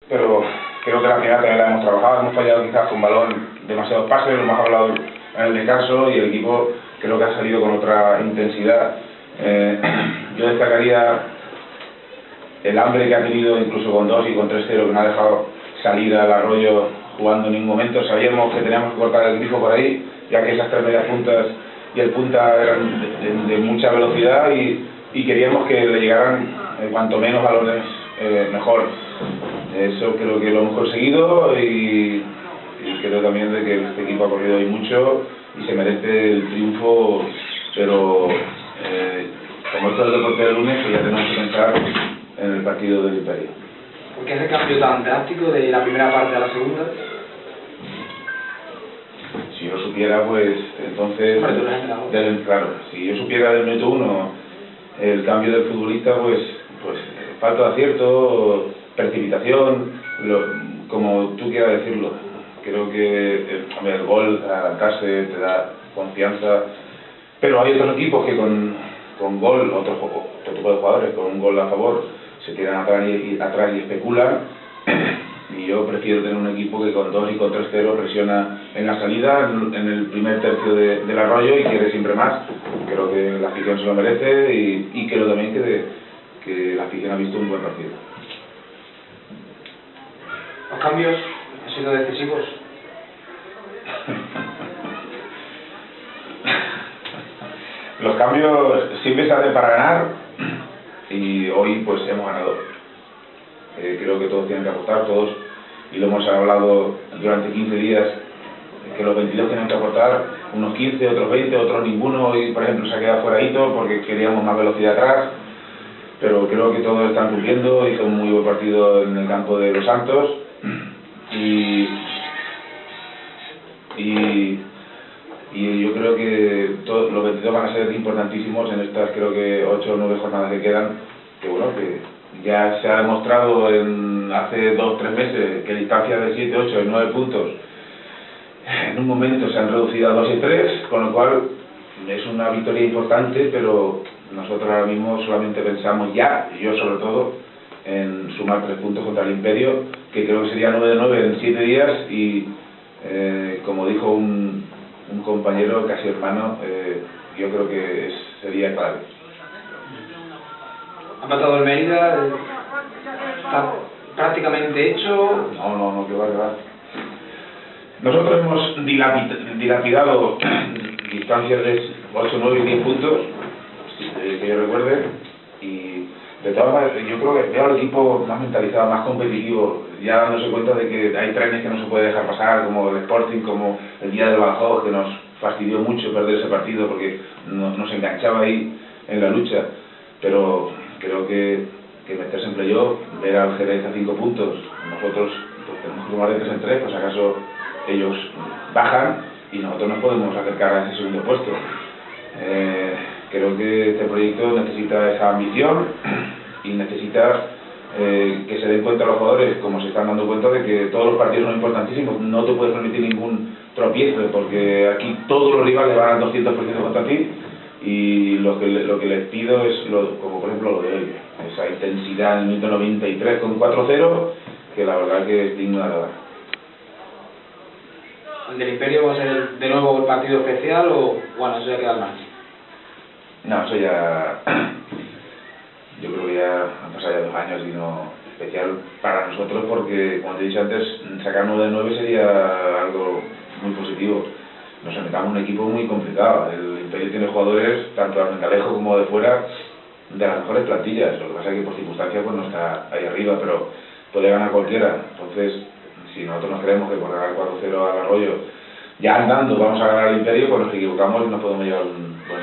pero creo que la final también la hemos trabajado, hemos fallado quizás con balón demasiados pases, lo hemos hablado en el descanso y el equipo creo que ha salido con otra intensidad. Yo destacaría el hambre que ha tenido incluso con 2 y con 3-0, que no ha dejado salir al Arroyo jugando en ningún momento. Sabíamos que teníamos que cortar el grifo por ahí, ya que esas 3 medias puntas y el punta eran de mucha velocidad y queríamos que le llegaran cuanto menos balones mejor. Eso creo que lo hemos conseguido y creo también de que este equipo ha corrido hoy mucho y se merece el triunfo, pero como esto es el deporte del lunes, pues ya tenemos que pensar en el partido del Imperio. ¿Por qué ese cambio tan drástico de la primera parte a la segunda? Si yo supiera, pues entonces, claro, si yo supiera del minuto 1 el cambio del futbolista, pues falta de acierto, precipitación, como tú quieras decirlo. Creo que el gol, adelantarse, te da confianza, pero hay otros equipos que con gol, otro tipo de jugadores, con un gol a favor, se tiran atrás y especulan. Y yo prefiero tener un equipo que con 2 y con 3-0 presiona en la salida, en el primer tercio del Arroyo y quiere siempre más. Creo que la afición se lo merece y creo también que la afición ha visto un buen partido. ¿Los cambios han sido decisivos? Los cambios siempre se hacen para ganar y hoy pues hemos ganado. Creo que todos tienen que aportar, todos, y lo hemos hablado durante 15 días, que los 22 tienen que aportar, unos 15, otros 20, otros ninguno. Hoy, por ejemplo, se ha quedado fuera Hito porque queríamos más velocidad atrás, pero creo que todos están cumpliendo. Hizo un muy buen partido en el campo de Los Santos y yo creo que todos los 22 van a ser importantísimos en estas, creo que 8 o 9 jornadas que quedan, que bueno, que ya se ha demostrado hace 2 o 3 meses que distancias de 7, 8 y 9 puntos en un momento se han reducido a 2 y 3, con lo cual es una victoria importante, pero nosotros ahora mismo solamente pensamos ya, y yo sobre todo, en sumar 3 puntos contra el Imperio, que creo que sería 9 de 9 en 7 días y como dijo un compañero casi hermano, yo creo que sería clave. ¿Ha matado el Mérida? ¿Está prácticamente hecho? No, que va. Nosotros hemos dilapidado distancias de 8, 9 y 10 puntos, que yo recuerde, y de todas maneras yo creo que veo al equipo más mentalizado, más competitivo, ya dándose cuenta de que hay trenes que no se puede dejar pasar, como el Sporting, como el día del Badajoz, que nos fastidió mucho perder ese partido porque nos enganchaba ahí en la lucha, pero creo que meterse en playoff, ver al Jerez a 5 puntos, nosotros pues, tenemos que sumar de 3 en 3, pues acaso ellos bajan y nosotros nos podemos acercar a ese segundo puesto. Creo que este proyecto necesita esa ambición y necesita que se den cuenta los jugadores, como se están dando cuenta, de que todos los partidos son importantísimos. No te puedes permitir ningún tropiezo, porque aquí todos los rivales van al 200% contra ti. Y lo que les pido es, como por ejemplo lo de hoy, esa intensidad en el minuto 93 con 4-0, que la verdad que es digno de alabar. ¿El del Imperio va a ser de nuevo el partido especial o bueno, eso ya queda al margen? No, eso ya, yo creo que ya han pasado ya 2 años y no especial para nosotros, porque como te he dicho antes, sacar 9 de 9 sería algo muy positivo. Nos enfrentamos a un equipo muy complicado. El Imperio tiene jugadores, tanto de Almendralejo como de fuera, de las mejores plantillas. Lo que pasa es que por circunstancias pues no está ahí arriba, pero puede ganar cualquiera. Entonces, si nosotros nos creemos que por ganar 4-0 al Arroyo, ya andando vamos a ganar al Imperio, pues nos equivocamos y nos podemos llevar un buen